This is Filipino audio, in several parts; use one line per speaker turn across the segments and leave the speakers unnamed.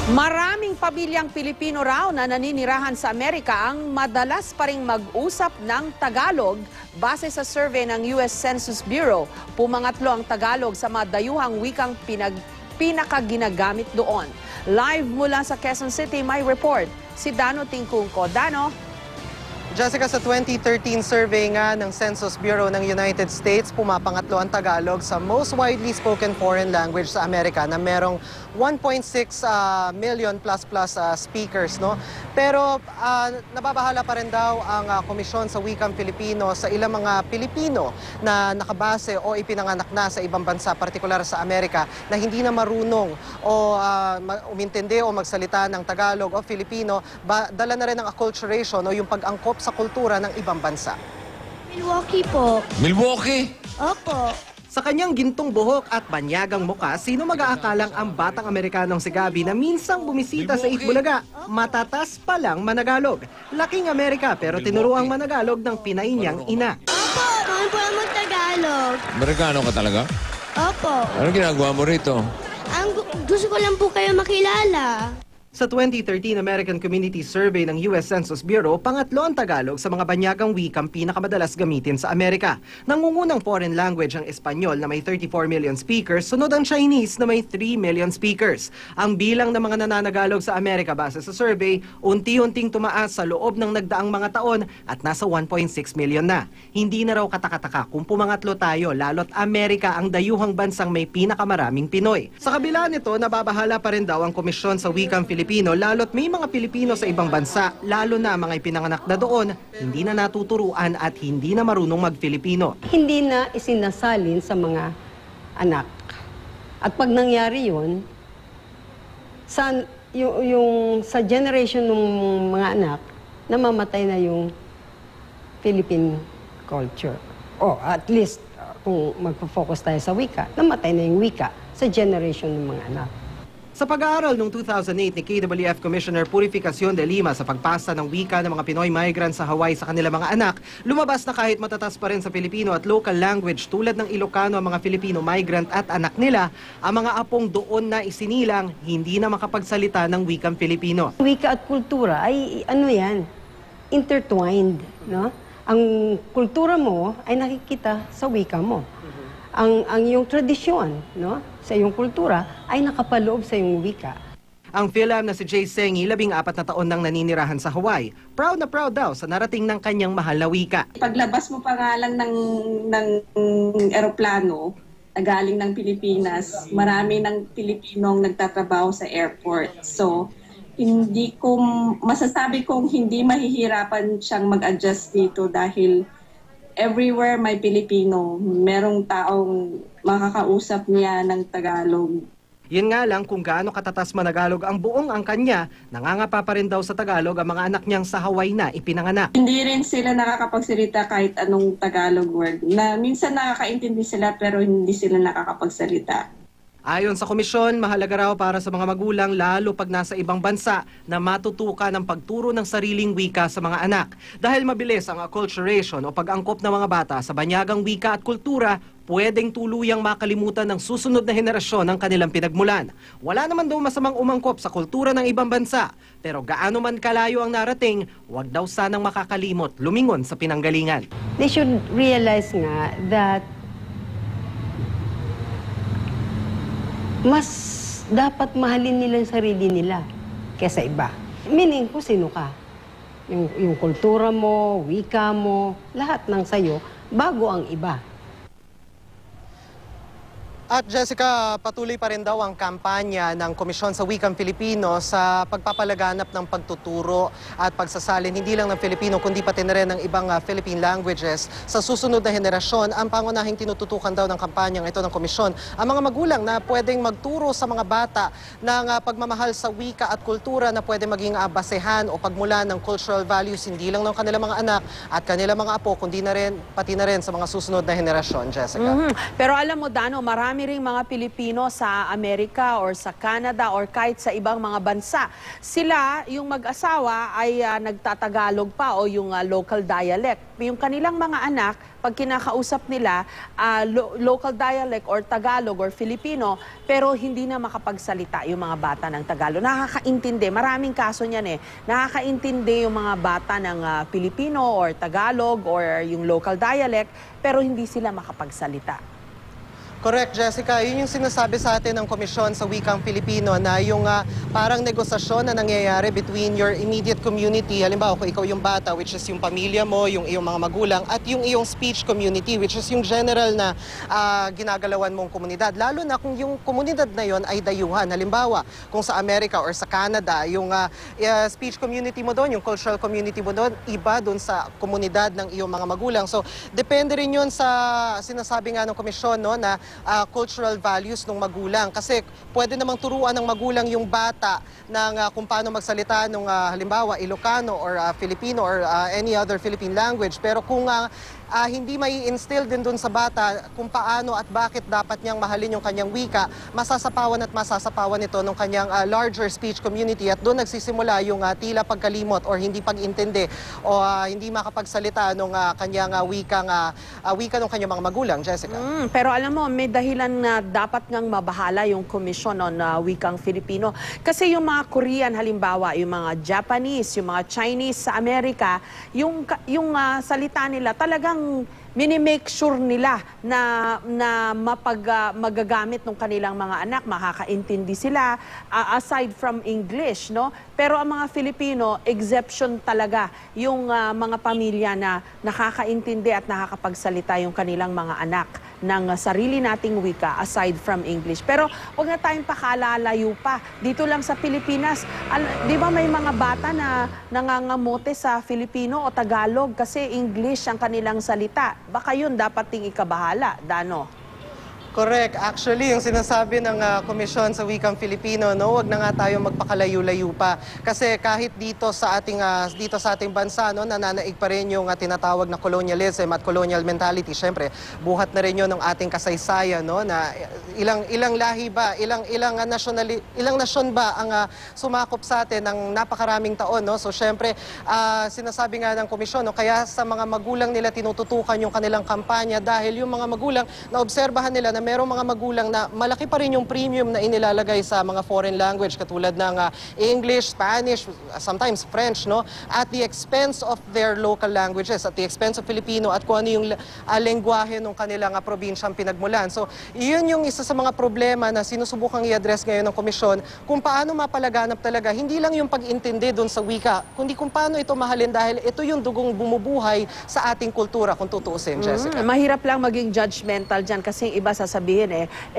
Maraming pamilyang Pilipino raw na naninirahan sa Amerika ang madalas pa ring mag-usap ng Tagalog base sa survey ng US Census Bureau. Pumangatlo ang Tagalog sa madayuhang wikang pinakaginagamit doon. Live mula sa Quezon City, may report si Dano Tingkungko. Dano?
Jessica, sa 2013 survey nga ng Census Bureau ng United States, pumapangatlo ang Tagalog sa most widely spoken foreign language sa Amerika na merong 1.6 million plus speakers, no? Pero nababahala pa rin daw ang Komisyon sa Wikang Pilipino sa ilang mga Pilipino na nakabase o ipinanganak na sa ibang bansa, partikular sa Amerika, na hindi na marunong o umintindi o magsalita ng Tagalog o Filipino, dala na rin ang acculturation o yung pag-angkop sa kultura ng ibang bansa.
Milwaukee po.
Milwaukee?
Opo.
Sa kanyang gintong buhok at banyagang muka, sino mag-aakalang ang batang Amerikanong si Gabi na minsang bumisita sa Itbulaga? Matatas pa lang managalog. Laking Amerika pero tinuruang managalog ng Pinay niyang ina.
Opo, kami po ang Tagalog.
Amerikano ka talaga?
Opo.
Ano ginagawa mo rito?
Gusto ko lang po kayo makilala.
Sa 2013 American Community Survey ng US Census Bureau, pangatlo ang Tagalog sa mga banyagang wikang pinakamadalas gamitin sa Amerika. Nangungunang foreign language ang Espanyol na may 34 million speakers, sunod ang Chinese na may 3 million speakers. Ang bilang ng mga nananagalog sa Amerika base sa survey, unti-unting tumaas sa loob ng nagdaang mga taon at nasa 1.6 million na. Hindi na raw katakataka kung pumangatlo tayo, lalo't Amerika ang dayuhang bansang may pinakamaraming Pinoy. Sa kabila nito, nababahala pa rin daw ang Komisyon sa Wikang Filipino, lalo't may mga Pilipino sa ibang bansa, lalo na mga ipinanganak na doon, hindi na natuturuan at hindi na marunong mag-Filipino.
Hindi na isinasalin sa mga anak. At pag nangyari yun, sa generation ng mga anak, namamatay na yung Philippine culture. O at least, kung magpo-focus tayo sa wika, namatay na yung wika sa generation ng mga anak.
Sa pag-aaral noong 2008 ni KWF Commissioner Purificacion de Lima sa pagpasa ng wika ng mga Pinoy migrants sa Hawaii sa kanilang mga anak, lumabas na kahit matatas pa rin sa Filipino at local language tulad ng Ilocano ang mga Filipino migrant at anak nila, ang mga apong doon na isinilang hindi na makapagsalita ng wikang Filipino.
Wika at kultura ay intertwined, no? Ang kultura mo ay nakikita sa wika mo. Ang iyong tradisyon, no, sa iyong kultura ay nakapaloob sa iyong wika.
Ang film na si Jay Sengi, 14 na taon nang naninirahan sa Hawaii, proud na proud daw sa narating ng kanyang mahal na wika.
Paglabas mo pa nga lang ng eroplano na galing ng Pilipinas, marami ng Pilipinong nagtatrabaho sa airport. So, hindi ko masasabi kong hindi mahihirapan siyang mag-adjust dito dahil everywhere may Pilipino, merong taong makakausap niya ng Tagalog.
Yun nga lang kung gaano katatas managalog ang buong angkan niya, nangangapa pa rin daw sa Tagalog ang mga anak niyang sa Hawaii na ipinanganak.
Hindi rin sila nakakapagsalita kahit anong Tagalog word. Na minsan nakakaintindi sila pero hindi sila nakakapagsalita.
Ayon sa komisyon, mahalaga raw para sa mga magulang lalo pag nasa ibang bansa na matutukan ang pagturo ng sariling wika sa mga anak. Dahil mabilis ang acculturation o pag-angkop ng mga bata sa banyagang wika at kultura, pwedeng tuluyang makalimutan ng susunod na henerasyon ng kanilang pinagmulan. Wala naman daw masamang umangkop sa kultura ng ibang bansa, pero gaano man kalayo ang narating, wag daw sanang makakalimot lumingon sa pinanggalingan.
They should realize nga that mas dapat mahalin nila yung sarili nila kaysa iba. Meaning kung sino ka. Yung kultura mo, wika mo, lahat ng sayo, bago ang iba.
At Jessica, patuloy pa rin daw ang kampanya ng Komisyon sa Wikang Pilipino sa pagpapalaganap ng pagtuturo at pagsasalin hindi lang ng Filipino kundi pati na rin ng ibang Philippine languages sa susunod na henerasyon. Ang pangunahing tinututukan daw ng kampanyang ito ng Komisyon ang mga magulang na pwedeng magturo sa mga bata ng pagmamahal sa wika at kultura na pwede maging basehan o pagmulan ng cultural values hindi lang ng kanilang mga anak at kanilang mga apo kundi na rin, pati na rin sa mga susunod na henerasyon, Jessica.
Pero alam mo, Dano, marami marami ring mga Pilipino sa Amerika or sa Canada or kahit sa ibang mga bansa. Sila, yung mag-asawa ay nagtatagalog pa o yung local dialect. Yung kanilang mga anak, pag kinakausap nila, local dialect or Tagalog or Filipino, pero hindi na makapagsalita yung mga bata ng Tagalog. Nakakaintindi, maraming kaso niyan eh. Nakakaintindi yung mga bata ng Filipino or Tagalog or yung local dialect, pero hindi sila makapagsalita.
Correct, Jessica. Yun yung sinasabi sa atin ng Komisyon sa Wikang Filipino na yung parang negosasyon na nangyayari between your immediate community. Halimbawa, kung ikaw yung bata, which is yung pamilya mo, yung iyong mga magulang, at yung iyong speech community, which is yung general na ginagalawan mong komunidad. Lalo na kung yung komunidad na yon ay dayuhan. Halimbawa, kung sa Amerika or sa Canada, yung speech community mo doon, yung cultural community mo doon, iba doon sa komunidad ng iyong mga magulang. So, depende rin yun sa sinasabi nga ng Komisyon, no, na cultural values ng magulang. Kasi pwede namang turuan ng magulang yung bata ng kung paano magsalita ng halimbawa Ilocano or Filipino or any other Philippine language. Pero kung hindi may instill din dun sa bata kung paano at bakit dapat niyang mahalin yung kanyang wika, masasapawan ito ng kanyang larger speech community at doon nagsisimula yung tila pagkalimot or hindi pag-intindi o hindi makapagsalita ng kanyang wika ng kanyang mga magulang, Jessica.
Pero alam mo, may dahilan na dapat ngang mabahala yung Komisyon on Wikang Filipino. Kasi yung mga Korean halimbawa, yung mga Japanese, yung mga Chinese sa Amerika, yung salita nila talagang minimake sure nila na magagamit ng kanilang mga anak, makakaintindi sila aside from English, no? Pero ang mga Filipino, exception talaga yung mga pamilya na nakakaintindi at nakakapagsalita yung kanilang mga anak ng sarili nating wika aside from English. Pero huwag na tayong pakalalayo pa. Dito lang sa Pilipinas, di ba may mga bata na nangangamote sa Filipino o Tagalog kasi English ang kanilang salita. Baka yun dapat ting ikabahala, Dano.
Correct. Actually, yung sinasabi ng Komisyon sa Wikang Filipino, no, wag na nga tayo magpakalayo-layo pa. Kasi kahit dito sa ating bansa, no, nananaig pa rin yung tinatawag na colonialism at colonial mentality. Siyempre, buhat na rin yun ng ating kasaysayan, no, na ilang lahi ba, ilang nasyon ba ang sumakop sa atin ng napakaraming taon, no? So siyempre, sinasabi nga ng Komisyon, no, kaya sa mga magulang nila tinututukan yung kanilang kampanya dahil yung mga magulang naobserbahan nila na merong mga magulang na malaki pa rin yung premium na inilalagay sa mga foreign language katulad ng English, Spanish, sometimes French, no? At the expense of their local languages, at the expense of Filipino at kung ano yung lengguwahe ng kanilang probinsyang pinagmulan. So, iyon yung isa sa mga problema na sinusubukang i-address ngayon ng Komisyon kung paano mapalaganap talaga, hindi lang yung pag-intindi doon sa wika, kundi kung paano ito mahalin dahil ito yung dugong bumubuhay sa ating kultura kung tutuusin, Jessica.
Mahirap lang maging judgmental dyan kasi iba sasabihin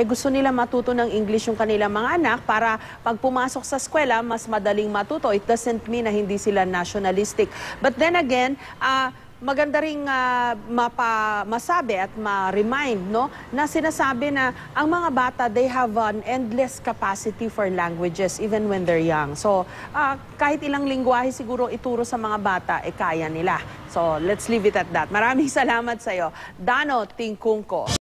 gusto nila matuto ng English yung kanilang mga anak para pag pumasok sa eskwela, mas madaling matuto. It doesn't mean na hindi sila nationalistic. But then again, maganda ring masabi at ma-remind, no, na sinasabi na ang mga bata, they have an endless capacity for languages even when they're young. So, kahit ilang lingwahe siguro ituro sa mga bata, kaya nila. So, let's leave it at that. Maraming salamat sa'yo, Dano Tingkungko.